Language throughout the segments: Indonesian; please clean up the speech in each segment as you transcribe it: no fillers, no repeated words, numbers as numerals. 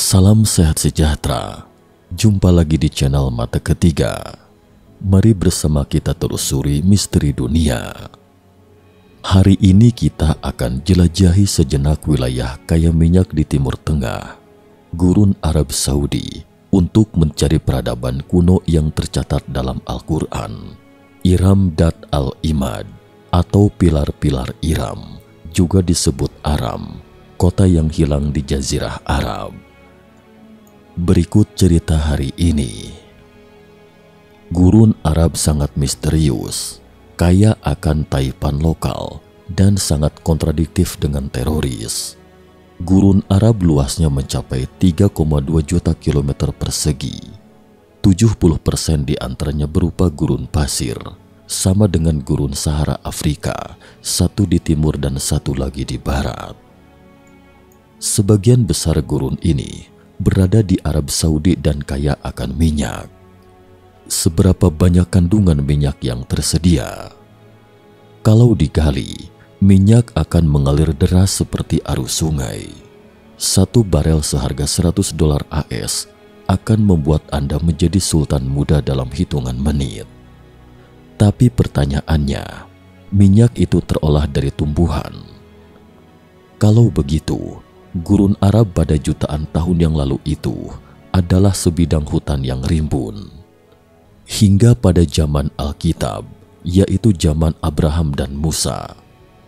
Salam sehat sejahtera. Jumpa lagi di channel Mata Ketiga. Mari bersama kita telusuri misteri dunia. Hari ini kita akan jelajahi sejenak wilayah kaya minyak di Timur Tengah, Gurun Arab Saudi, untuk mencari peradaban kuno yang tercatat dalam Al-Quran. Iram Dat Al-Imad atau pilar-pilar Iram, juga disebut Aram, kota yang hilang di Jazirah Arab. Berikut cerita hari ini. Gurun Arab sangat misterius, kaya akan taipan lokal, dan sangat kontradiktif dengan teroris. Gurun Arab luasnya mencapai 3,2 juta kilometer persegi. 70% di antaranya berupa gurun pasir, sama dengan gurun Sahara Afrika, satu di timur dan satu lagi di barat. Sebagian besar gurun ini berada di Arab Saudi dan kaya akan minyak. Seberapa banyak kandungan minyak yang tersedia? Kalau digali, minyak akan mengalir deras seperti arus sungai. Satu barel seharga $100 AS akan membuat Anda menjadi sultan muda dalam hitungan menit. Tapi pertanyaannya, minyak itu terolah dari tumbuhan. Kalau begitu, Gurun Arab pada jutaan tahun yang lalu itu adalah sebidang hutan yang rimbun. Hingga pada zaman Alkitab, yaitu zaman Abraham dan Musa,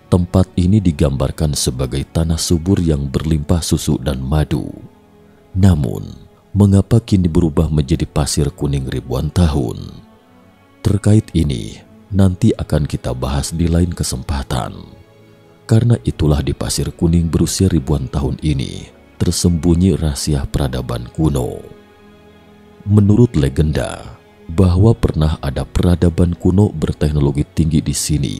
tempat ini digambarkan sebagai tanah subur yang berlimpah susu dan madu. Namun, mengapa kini berubah menjadi pasir kuning ribuan tahun? Terkait ini, nanti akan kita bahas di lain kesempatan. Karena itulah di pasir kuning berusia ribuan tahun ini tersembunyi rahasia peradaban kuno. Menurut legenda, bahwa pernah ada peradaban kuno berteknologi tinggi di sini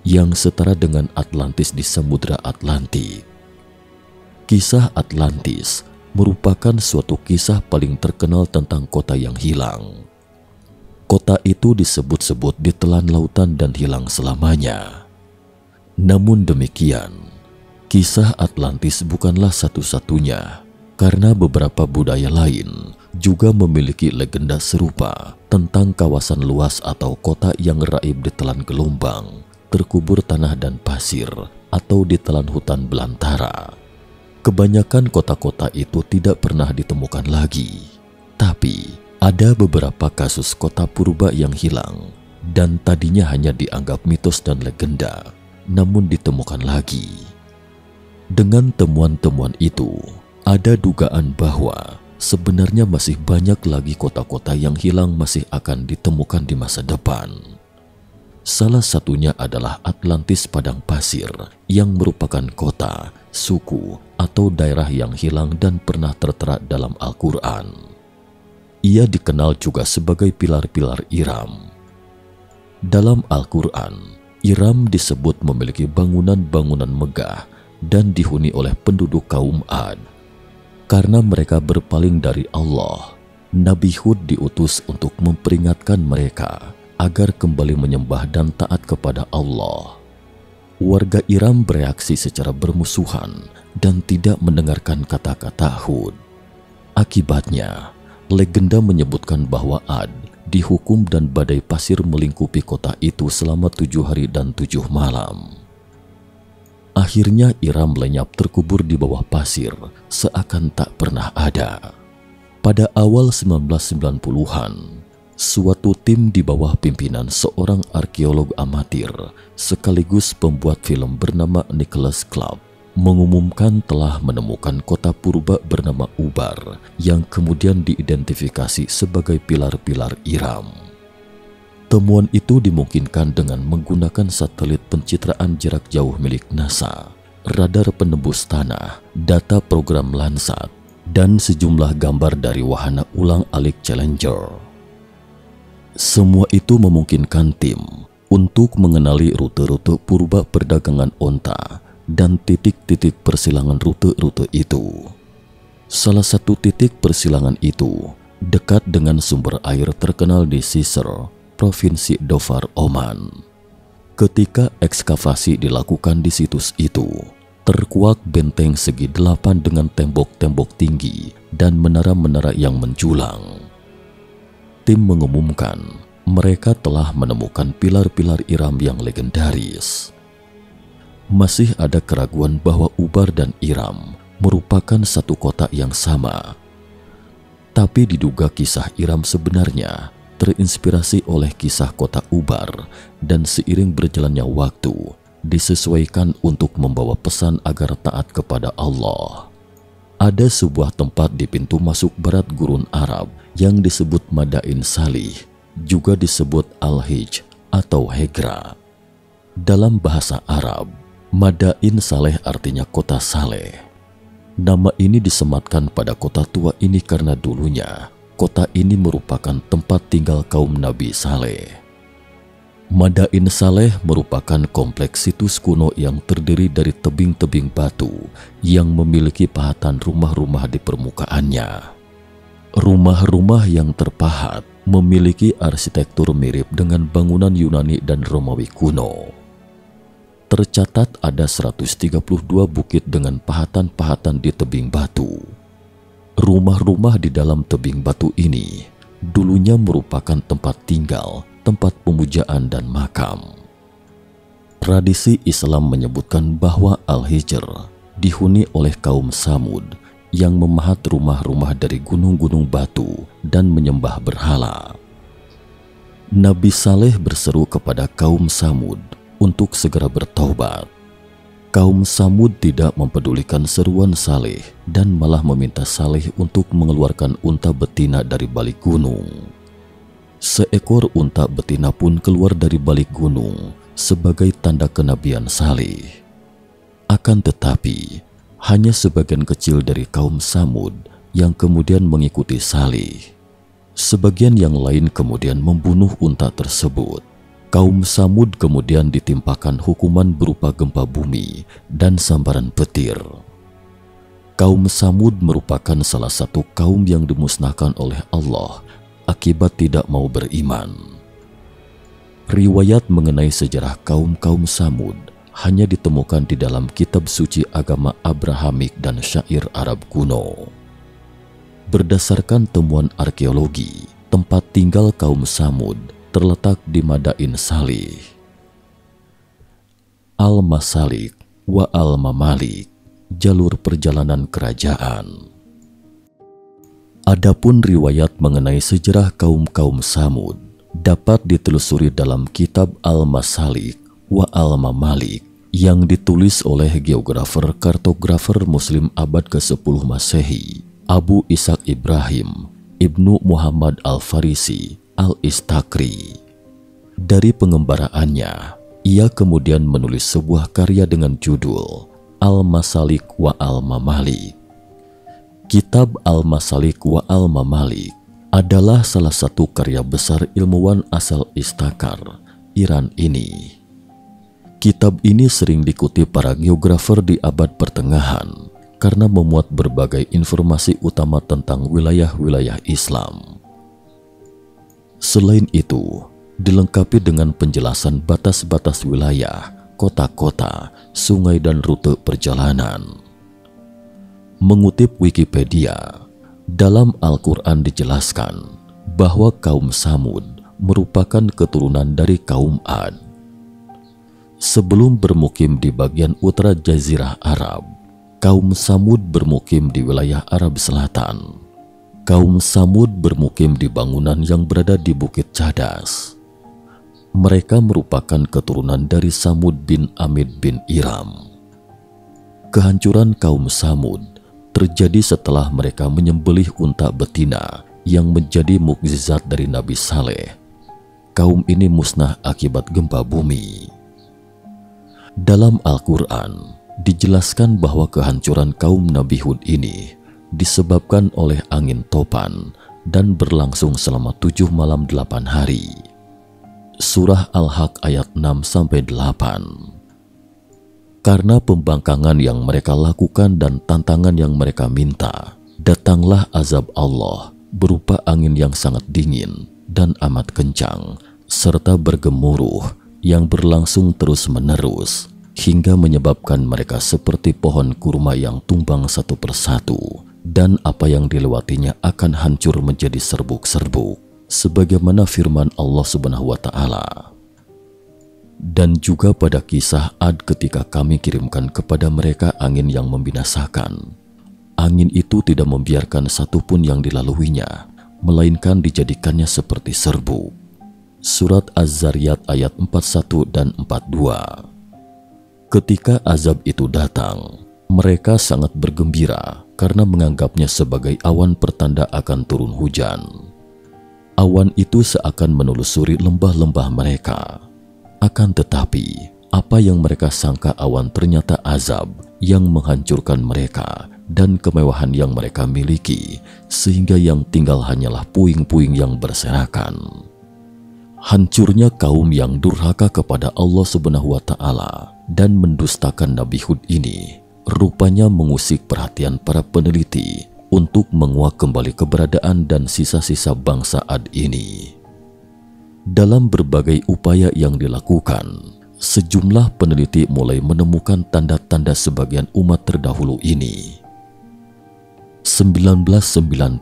yang setara dengan Atlantis di Samudra Atlantik. Kisah Atlantis merupakan suatu kisah paling terkenal tentang kota yang hilang. Kota itu disebut-sebut ditelan lautan dan hilang selamanya. Namun demikian, kisah Atlantis bukanlah satu-satunya, karena beberapa budaya lain juga memiliki legenda serupa tentang kawasan luas atau kota yang raib ditelan gelombang, terkubur tanah dan pasir, atau ditelan hutan belantara. Kebanyakan kota-kota itu tidak pernah ditemukan lagi, tapi ada beberapa kasus kota purba yang hilang dan tadinya hanya dianggap mitos dan legenda, namun ditemukan lagi. Dengan temuan-temuan itu, ada dugaan bahwa sebenarnya masih banyak lagi kota-kota yang hilang masih akan ditemukan di masa depan. Salah satunya adalah Atlantis Padang Pasir, yang merupakan kota, suku, atau daerah yang hilang dan pernah tertera dalam Al-Quran. Ia dikenal juga sebagai pilar-pilar Iram. Dalam Al-Quran, Iram disebut memiliki bangunan-bangunan megah dan dihuni oleh penduduk kaum Ad. Karena mereka berpaling dari Allah, Nabi Hud diutus untuk memperingatkan mereka agar kembali menyembah dan taat kepada Allah. Warga Iram bereaksi secara bermusuhan dan tidak mendengarkan kata-kata Hud. Akibatnya, legenda menyebutkan bahwa Ad dihukum dan badai pasir melingkupi kota itu selama 7 hari dan 7 malam. Akhirnya Iram lenyap terkubur di bawah pasir seakan tak pernah ada. Pada awal 1990-an, suatu tim di bawah pimpinan seorang arkeolog amatir sekaligus pembuat film bernama Nicholas Club mengumumkan telah menemukan kota purba bernama Ubar yang kemudian diidentifikasi sebagai pilar-pilar Iram. Temuan itu dimungkinkan dengan menggunakan satelit pencitraan jarak jauh milik NASA, radar penembus tanah, data program Landsat, dan sejumlah gambar dari wahana ulang-alik Challenger. Semua itu memungkinkan tim untuk mengenali rute-rute purba perdagangan onta dan titik-titik persilangan rute-rute itu. Salah satu titik persilangan itu dekat dengan sumber air terkenal di Sisir, Provinsi Dhofar, Oman. Ketika ekskavasi dilakukan di situs itu, Terkuak benteng segi 8 dengan tembok-tembok tinggi dan menara-menara yang menjulang. Tim mengumumkan mereka telah menemukan pilar-pilar Iram yang legendaris. Masih ada keraguan bahwa Ubar dan Iram merupakan satu kota yang sama. Tapi diduga kisah Iram sebenarnya terinspirasi oleh kisah kota Ubar dan seiring berjalannya waktu disesuaikan untuk membawa pesan agar taat kepada Allah. Ada sebuah tempat di pintu masuk barat gurun Arab yang disebut Madain Salih, juga disebut Al-Hij atau Hegra. Dalam bahasa Arab, Madain Saleh artinya kota saleh. Nama ini disematkan pada kota tua ini karena dulunya kota ini merupakan tempat tinggal kaum Nabi Saleh. Madain Saleh merupakan kompleks situs kuno yang terdiri dari tebing-tebing batu yang memiliki pahatan rumah-rumah di permukaannya. Rumah-rumah yang terpahat memiliki arsitektur mirip dengan bangunan Yunani dan Romawi kuno. Tercatat ada 132 bukit dengan pahatan-pahatan di tebing batu. Rumah-rumah di dalam tebing batu ini dulunya merupakan tempat tinggal, tempat pemujaan dan makam. Tradisi Islam menyebutkan bahwa Al-Hijr dihuni oleh kaum Samud yang memahat rumah-rumah dari gunung-gunung batu dan menyembah berhala. Nabi Saleh berseru kepada kaum Samud untuk segera bertaubat. Kaum Samud tidak mempedulikan seruan Saleh dan malah meminta Saleh untuk mengeluarkan unta betina dari balik gunung. Seekor unta betina pun keluar dari balik gunung sebagai tanda kenabian Saleh. Akan tetapi, hanya sebagian kecil dari kaum Samud yang kemudian mengikuti Saleh. Sebagian yang lain kemudian membunuh unta tersebut. Kaum Samud kemudian ditimpakan hukuman berupa gempa bumi dan sambaran petir. Kaum Samud merupakan salah satu kaum yang dimusnahkan oleh Allah akibat tidak mau beriman. Riwayat mengenai sejarah kaum-kaum Samud hanya ditemukan di dalam kitab suci agama Abrahamik dan syair Arab kuno. Berdasarkan temuan arkeologi, tempat tinggal kaum Samud terletak di Madain Salih. Al-Masalik wa Al-Mamalik, jalur perjalanan kerajaan. Adapun riwayat mengenai sejarah kaum-kaum Samud dapat ditelusuri dalam kitab Al-Masalik wa Al-Mamalik yang ditulis oleh geografer kartografer Muslim abad ke-10 Masehi, Abu Ishaq Ibrahim Ibnu Muhammad Al-Farisi Al-Istakri. Dari pengembaraannya, ia kemudian menulis sebuah karya dengan judul Al-Masalik wa Al-Mamalik. Kitab Al-Masalik wa Al-Mamalik adalah salah satu karya besar ilmuwan asal Istakar, Iran ini. Kitab ini sering dikutip para geografer di abad pertengahan karena memuat berbagai informasi utama tentang wilayah-wilayah Islam. Selain itu, dilengkapi dengan penjelasan batas-batas wilayah, kota-kota, sungai dan rute perjalanan. Mengutip Wikipedia, dalam Al-Quran dijelaskan bahwa kaum Samud merupakan keturunan dari kaum Ad. Sebelum bermukim di bagian utara Jazirah Arab, kaum Samud bermukim di wilayah Arab Selatan. Kaum Samud bermukim di bangunan yang berada di Bukit Cadas. Mereka merupakan keturunan dari Samud bin Amid bin Iram. Kehancuran kaum Samud terjadi setelah mereka menyembelih unta betina yang menjadi mukjizat dari Nabi Saleh. Kaum ini musnah akibat gempa bumi. Dalam Al-Quran dijelaskan bahwa kehancuran kaum Nabi Hud ini disebabkan oleh angin topan dan berlangsung selama 7 malam 8 hari. Surah Al-Haq ayat 6-8. Karena pembangkangan yang mereka lakukan dan tantangan yang mereka minta, datanglah azab Allah berupa angin yang sangat dingin dan amat kencang, serta bergemuruh yang berlangsung terus-menerus hingga menyebabkan mereka seperti pohon kurma yang tumbang satu persatu, dan apa yang dilewatinya akan hancur menjadi serbuk-serbuk, sebagaimana firman Allah Subhanahu wa Ta'ala. Dan juga pada kisah Ad ketika kami kirimkan kepada mereka angin yang membinasakan. Angin itu tidak membiarkan satupun yang dilaluinya, melainkan dijadikannya seperti serbuk. Surat Az-Zariyat ayat 41 dan 42. Ketika azab itu datang, mereka sangat bergembira karena menganggapnya sebagai awan pertanda akan turun hujan. Awan itu seakan menelusuri lembah-lembah mereka. Akan tetapi, apa yang mereka sangka awan ternyata azab yang menghancurkan mereka dan kemewahan yang mereka miliki, sehingga yang tinggal hanyalah puing-puing yang berserakan. Hancurnya kaum yang durhaka kepada Allah Subhanahu wa Ta'ala dan mendustakan Nabi Hud ini rupanya mengusik perhatian para peneliti untuk menguak kembali keberadaan dan sisa-sisa bangsa Ad ini. Dalam berbagai upaya yang dilakukan, sejumlah peneliti mulai menemukan tanda-tanda sebagian umat terdahulu ini. 1990,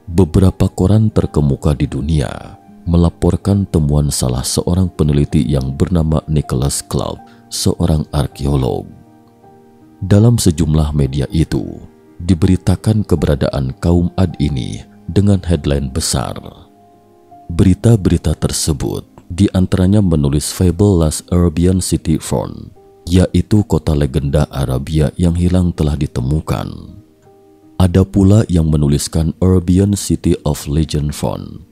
beberapa koran terkemuka di dunia melaporkan temuan salah seorang peneliti yang bernama Nicholas Club, seorang arkeolog. Dalam sejumlah media itu, diberitakan keberadaan kaum Ad ini dengan headline besar. Berita-berita tersebut diantaranya menulis fable Last Arabian City Found, yaitu kota legenda Arabia yang hilang telah ditemukan. Ada pula yang menuliskan Arabian City of Legend Found,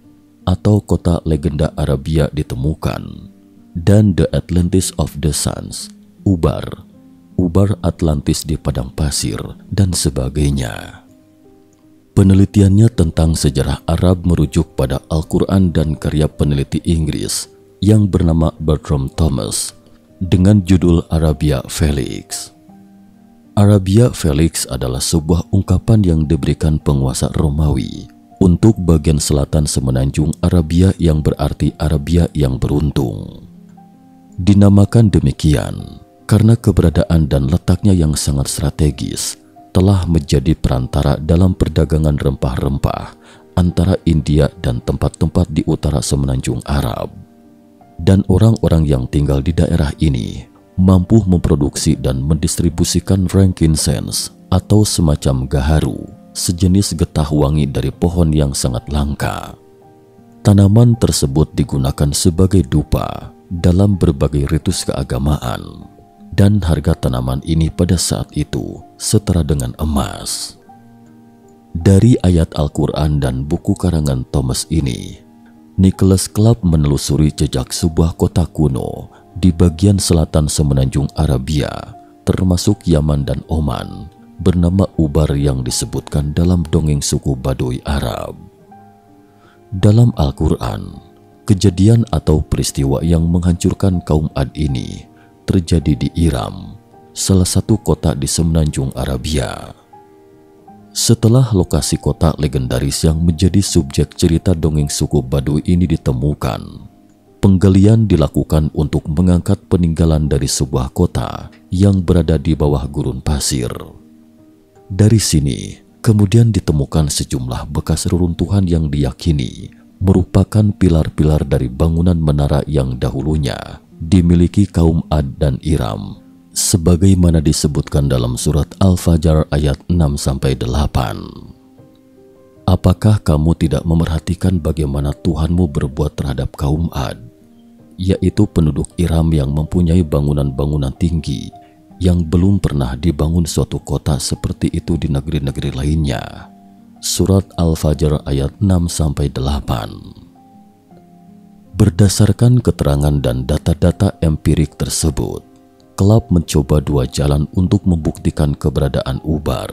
atau kota legenda Arabia ditemukan, dan The Atlantis of the Suns, Ubar Atlantis di padang pasir, dan sebagainya. Penelitiannya tentang sejarah Arab merujuk pada Al-Quran dan karya peneliti Inggris yang bernama Bertram Thomas dengan judul Arabia Felix. Arabia Felix adalah sebuah ungkapan yang diberikan penguasa Romawi untuk bagian selatan semenanjung Arabia yang berarti Arabia yang beruntung. Dinamakan demikian karena keberadaan dan letaknya yang sangat strategis telah menjadi perantara dalam perdagangan rempah-rempah antara India dan tempat-tempat di utara semenanjung Arab. Dan orang-orang yang tinggal di daerah ini mampu memproduksi dan mendistribusikan frankincense atau semacam gaharu, sejenis getah wangi dari pohon yang sangat langka. Tanaman tersebut digunakan sebagai dupa dalam berbagai ritus keagamaan, dan harga tanaman ini pada saat itu setara dengan emas. Dari ayat Al-Quran dan buku karangan Thomas ini, Nicholas Club menelusuri jejak sebuah kota kuno di bagian selatan semenanjung Arabia, termasuk Yaman dan Oman, bernama Ubar yang disebutkan dalam dongeng suku Baduy Arab. Dalam Al-Quran, kejadian atau peristiwa yang menghancurkan kaum Ad ini terjadi di Iram, salah satu kota di semenanjung Arabia. Setelah lokasi kota legendaris yang menjadi subjek cerita dongeng suku Baduy ini ditemukan, penggalian dilakukan untuk mengangkat peninggalan dari sebuah kota yang berada di bawah gurun pasir. Dari sini, kemudian ditemukan sejumlah bekas reruntuhan yang diyakini merupakan pilar-pilar dari bangunan menara yang dahulunya dimiliki kaum Ad dan Iram, sebagaimana disebutkan dalam surat Al-Fajr ayat 6-8. Apakah kamu tidak memerhatikan bagaimana Tuhanmu berbuat terhadap kaum Ad, yaitu penduduk Iram yang mempunyai bangunan-bangunan tinggi yang belum pernah dibangun suatu kota seperti itu di negeri-negeri lainnya. Surat Al-Fajr ayat 6-8. Berdasarkan keterangan dan data-data empirik tersebut, Club mencoba dua jalan untuk membuktikan keberadaan Ubar.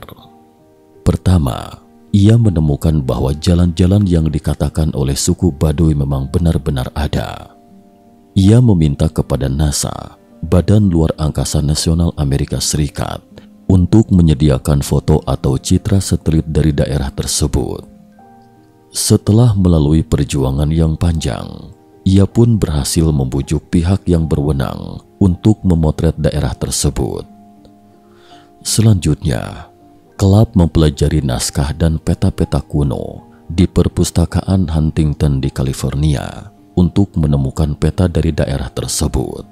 Pertama, ia menemukan bahwa jalan-jalan yang dikatakan oleh suku Baduy memang benar-benar ada. Ia meminta kepada NASA, Badan Luar Angkasa Nasional Amerika Serikat, untuk menyediakan foto atau citra satelit dari daerah tersebut. Setelah melalui perjuangan yang panjang, ia pun berhasil membujuk pihak yang berwenang untuk memotret daerah tersebut. Selanjutnya, Club mempelajari naskah dan peta-peta kuno di perpustakaan Huntington di California untuk menemukan peta dari daerah tersebut.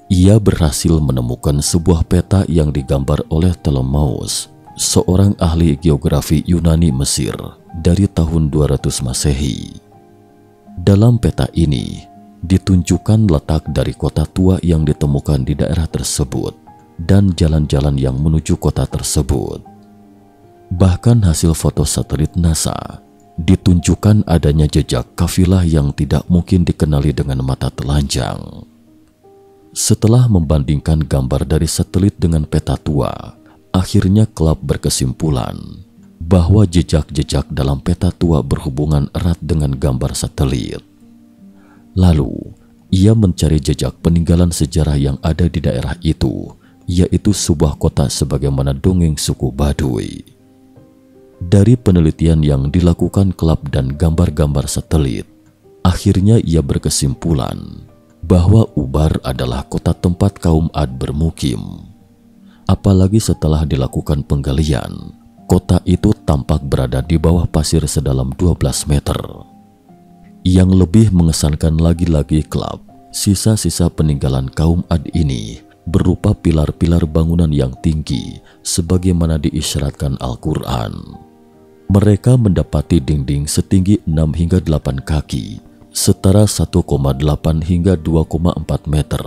Ia berhasil menemukan sebuah peta yang digambar oleh Ptolemeus, seorang ahli geografi Yunani Mesir dari tahun 200 Masehi. Dalam peta ini ditunjukkan letak dari kota tua yang ditemukan di daerah tersebut dan jalan-jalan yang menuju kota tersebut. Bahkan hasil foto satelit NASA ditunjukkan adanya jejak kafilah yang tidak mungkin dikenali dengan mata telanjang. Setelah membandingkan gambar dari satelit dengan peta tua, akhirnya Club berkesimpulan bahwa jejak-jejak dalam peta tua berhubungan erat dengan gambar satelit. Lalu, ia mencari jejak peninggalan sejarah yang ada di daerah itu, yaitu sebuah kota sebagaimana dongeng suku Baduy. Dari penelitian yang dilakukan Club dan gambar-gambar satelit, akhirnya ia berkesimpulan bahwa Ubar adalah kota tempat kaum Ad bermukim. Apalagi setelah dilakukan penggalian, kota itu tampak berada di bawah pasir sedalam 12 meter. Yang lebih mengesankan lagi-lagi Club, sisa-sisa peninggalan kaum Ad ini berupa pilar-pilar bangunan yang tinggi sebagaimana diisyaratkan Al-Quran. Mereka mendapati dinding setinggi 6 hingga 8 kaki, setara 1,8 hingga 2,4 meter,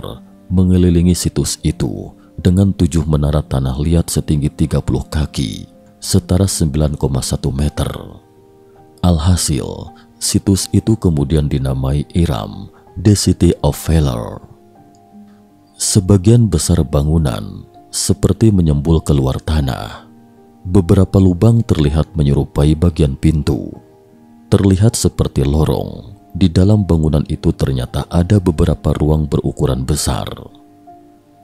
mengelilingi situs itu dengan 7 menara tanah liat setinggi 30 kaki, setara 9,1 meter. Alhasil, situs itu kemudian dinamai Iram, The City of Valor. Sebagian besar bangunan seperti menyembul keluar tanah. Beberapa lubang terlihat menyerupai bagian pintu. Terlihat seperti lorong. Di dalam bangunan itu ternyata ada beberapa ruang berukuran besar.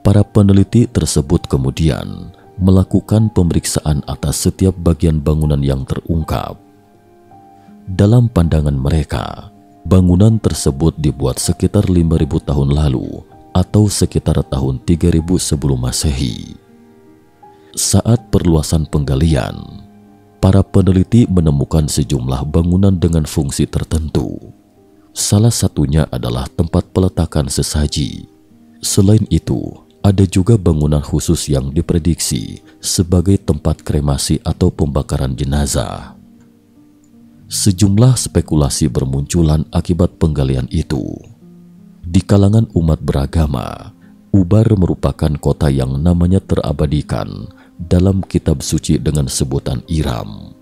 Para peneliti tersebut kemudian melakukan pemeriksaan atas setiap bagian bangunan yang terungkap. Dalam pandangan mereka, bangunan tersebut dibuat sekitar 5.000 tahun lalu atau sekitar tahun 3000 sebelum Masehi. Saat perluasan penggalian, para peneliti menemukan sejumlah bangunan dengan fungsi tertentu. Salah satunya adalah tempat peletakan sesaji. Selain itu, ada juga bangunan khusus yang diprediksi sebagai tempat kremasi atau pembakaran jenazah. Sejumlah spekulasi bermunculan akibat penggalian itu. Di kalangan umat beragama, Ubar merupakan kota yang namanya terabadikan dalam kitab suci dengan sebutan Iram.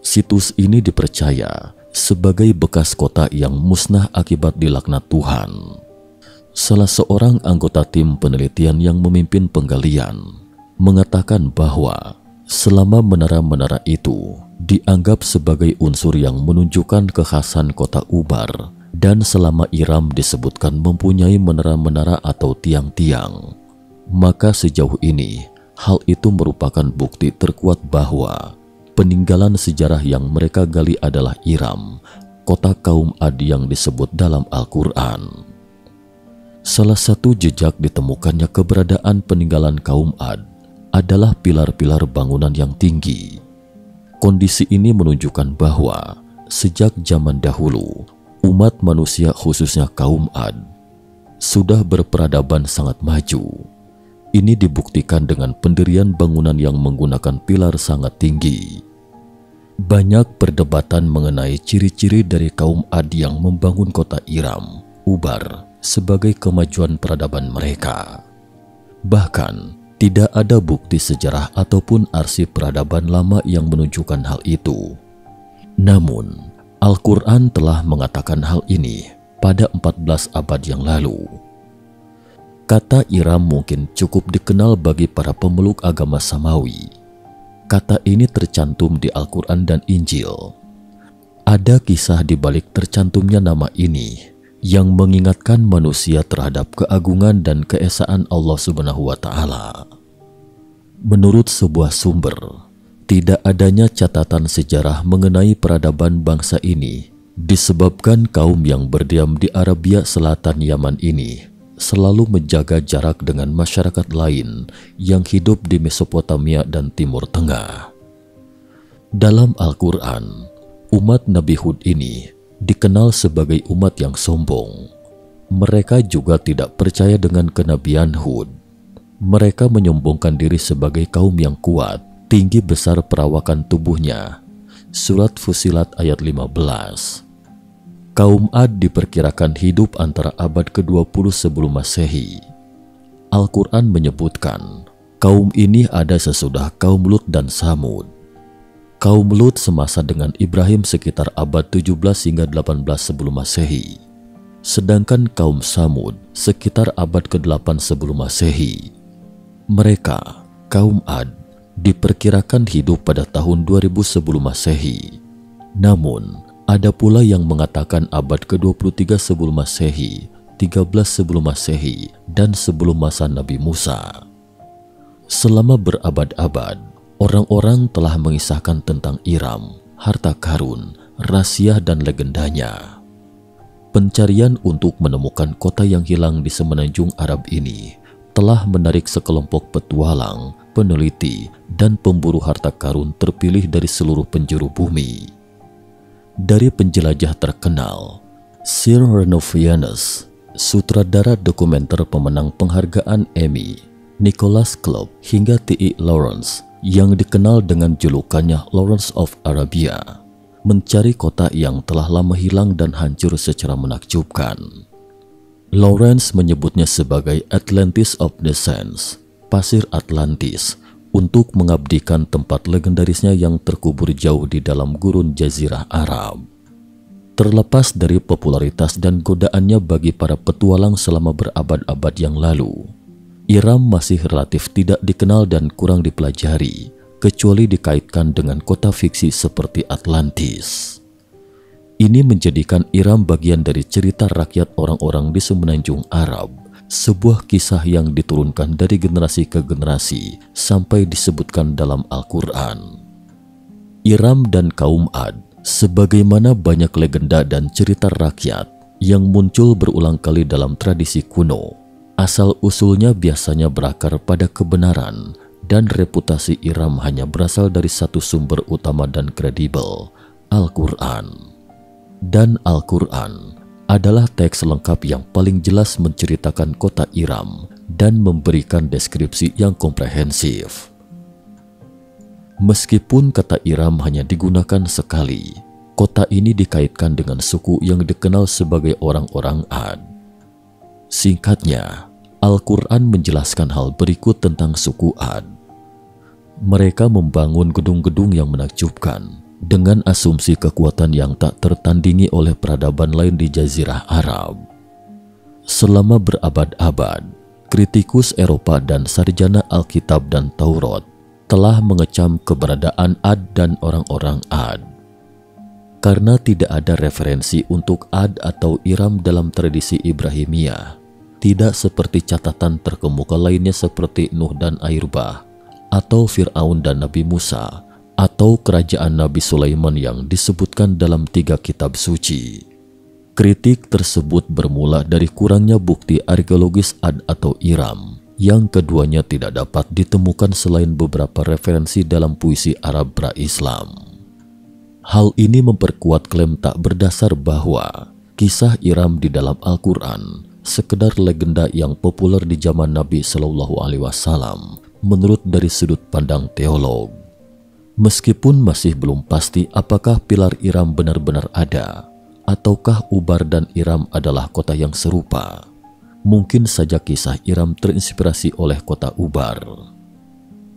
Situs ini dipercaya sebagai bekas kota yang musnah akibat dilaknat Tuhan. Salah seorang anggota tim penelitian yang memimpin penggalian mengatakan bahwa selama menara-menara itu dianggap sebagai unsur yang menunjukkan kekhasan kota Ubar, dan selama Iram disebutkan mempunyai menara-menara atau tiang-tiang, maka sejauh ini hal itu merupakan bukti terkuat bahwa peninggalan sejarah yang mereka gali adalah Iram, kota kaum Ad yang disebut dalam Al-Quran. Salah satu jejak ditemukannya keberadaan peninggalan kaum Ad adalah pilar-pilar bangunan yang tinggi. Kondisi ini menunjukkan bahwa sejak zaman dahulu, umat manusia khususnya kaum Ad sudah berperadaban sangat maju. Ini dibuktikan dengan pendirian bangunan yang menggunakan pilar sangat tinggi. Banyak perdebatan mengenai ciri-ciri dari kaum Ad yang membangun kota Iram, Ubar, sebagai kemajuan peradaban mereka. Bahkan, tidak ada bukti sejarah ataupun arsip peradaban lama yang menunjukkan hal itu. Namun, Al-Quran telah mengatakan hal ini pada 14 abad yang lalu. Kata Iram mungkin cukup dikenal bagi para pemeluk agama Samawi. Kata ini tercantum di Al-Quran dan Injil. Ada kisah di balik tercantumnya nama ini yang mengingatkan manusia terhadap keagungan dan keesaan Allah Subhanahu wa Ta'ala. Menurut sebuah sumber, tidak adanya catatan sejarah mengenai peradaban bangsa ini disebabkan kaum yang berdiam di Arabia Selatan Yaman ini selalu menjaga jarak dengan masyarakat lain yang hidup di Mesopotamia dan Timur Tengah. Dalam Al-Quran, umat Nabi Hud ini dikenal sebagai umat yang sombong. Mereka juga tidak percaya dengan kenabian Hud. Mereka menyombongkan diri sebagai kaum yang kuat, tinggi besar perawakan tubuhnya. Surat Fussilat ayat 15. Kaum Ad diperkirakan hidup antara abad ke-20 sebelum Masehi. Al-Quran menyebutkan, kaum ini ada sesudah kaum Lut dan Samud. Kaum Lut semasa dengan Ibrahim sekitar abad 17 hingga 18 sebelum Masehi. Sedangkan kaum Samud sekitar abad ke-8 sebelum Masehi. Mereka, kaum Ad, diperkirakan hidup pada tahun 2000 sebelum Masehi. Namun, ada pula yang mengatakan abad ke-23 sebelum Masehi, 13 sebelum Masehi, dan sebelum masa Nabi Musa. Selama berabad-abad, orang-orang telah mengisahkan tentang Iram, harta karun, rahasia dan legendanya. Pencarian untuk menemukan kota yang hilang di semenanjung Arab ini telah menarik sekelompok petualang, peneliti, dan pemburu harta karun terpilih dari seluruh penjuru bumi. Dari penjelajah terkenal, Sir Renovianus, sutradara dokumenter pemenang penghargaan Emmy, Nicholas Club, hingga T.E. Lawrence yang dikenal dengan julukannya Lawrence of Arabia, mencari kota yang telah lama hilang dan hancur secara menakjubkan. Lawrence menyebutnya sebagai Atlantis of the Sands, pasir Atlantis, untuk mengabdikan tempat legendarisnya yang terkubur jauh di dalam gurun Jazirah Arab. Terlepas dari popularitas dan godaannya bagi para petualang selama berabad-abad yang lalu, Iram masih relatif tidak dikenal dan kurang dipelajari, kecuali dikaitkan dengan kota fiksi seperti Atlantis. Ini menjadikan Iram bagian dari cerita rakyat orang-orang di semenanjung Arab, sebuah kisah yang diturunkan dari generasi ke generasi sampai disebutkan dalam Al-Quran. Iram dan kaum Ad, sebagaimana banyak legenda dan cerita rakyat yang muncul berulang kali dalam tradisi kuno, asal-usulnya biasanya berakar pada kebenaran, dan reputasi Iram hanya berasal dari satu sumber utama dan kredibel, Al-Quran. Dan Al-Quran adalah teks lengkap yang paling jelas menceritakan kota Iram dan memberikan deskripsi yang komprehensif. Meskipun kata Iram hanya digunakan sekali, kota ini dikaitkan dengan suku yang dikenal sebagai orang-orang Ad. Singkatnya, Al-Quran menjelaskan hal berikut tentang suku Ad. Mereka membangun gedung-gedung yang menakjubkan, dengan asumsi kekuatan yang tak tertandingi oleh peradaban lain di Jazirah Arab. Selama berabad-abad, kritikus Eropa dan sarjana Alkitab dan Taurat telah mengecam keberadaan Ad dan orang-orang Ad. Karena tidak ada referensi untuk Ad atau Iram dalam tradisi Ibrahimiyah, tidak seperti catatan terkemuka lainnya seperti Nuh dan Airbah, atau Fir'aun dan Nabi Musa, atau kerajaan Nabi Sulaiman yang disebutkan dalam 3 kitab suci. Kritik tersebut bermula dari kurangnya bukti arkeologis Ad atau Iram, yang keduanya tidak dapat ditemukan selain beberapa referensi dalam puisi Arab pra-Islam. Hal ini memperkuat klaim tak berdasar bahwa kisah Iram di dalam Al-Quran sekedar legenda yang populer di zaman Nabi Shallallahu Alaihi Wasallam menurut dari sudut pandang teolog. Meskipun masih belum pasti apakah pilar Iram benar-benar ada, ataukah Ubar dan Iram adalah kota yang serupa, mungkin saja kisah Iram terinspirasi oleh kota Ubar.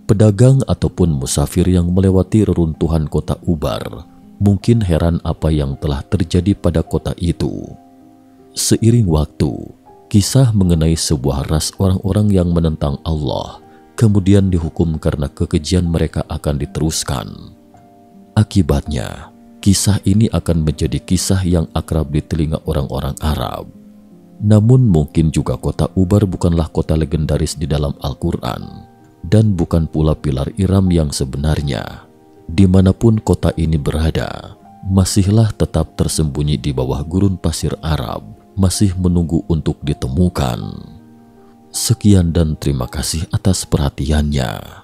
Pedagang ataupun musafir yang melewati reruntuhan kota Ubar mungkin heran apa yang telah terjadi pada kota itu. Seiring waktu, kisah mengenai sebuah ras orang-orang yang menentang Allah kemudian dihukum karena kekejian mereka akan diteruskan. Akibatnya, kisah ini akan menjadi kisah yang akrab di telinga orang-orang Arab. Namun mungkin juga kota Ubar bukanlah kota legendaris di dalam Al-Quran, dan bukan pula pilar Iram yang sebenarnya. Dimanapun kota ini berada, masihlah tetap tersembunyi di bawah gurun pasir Arab, masih menunggu untuk ditemukan. Sekian dan terima kasih atas perhatiannya.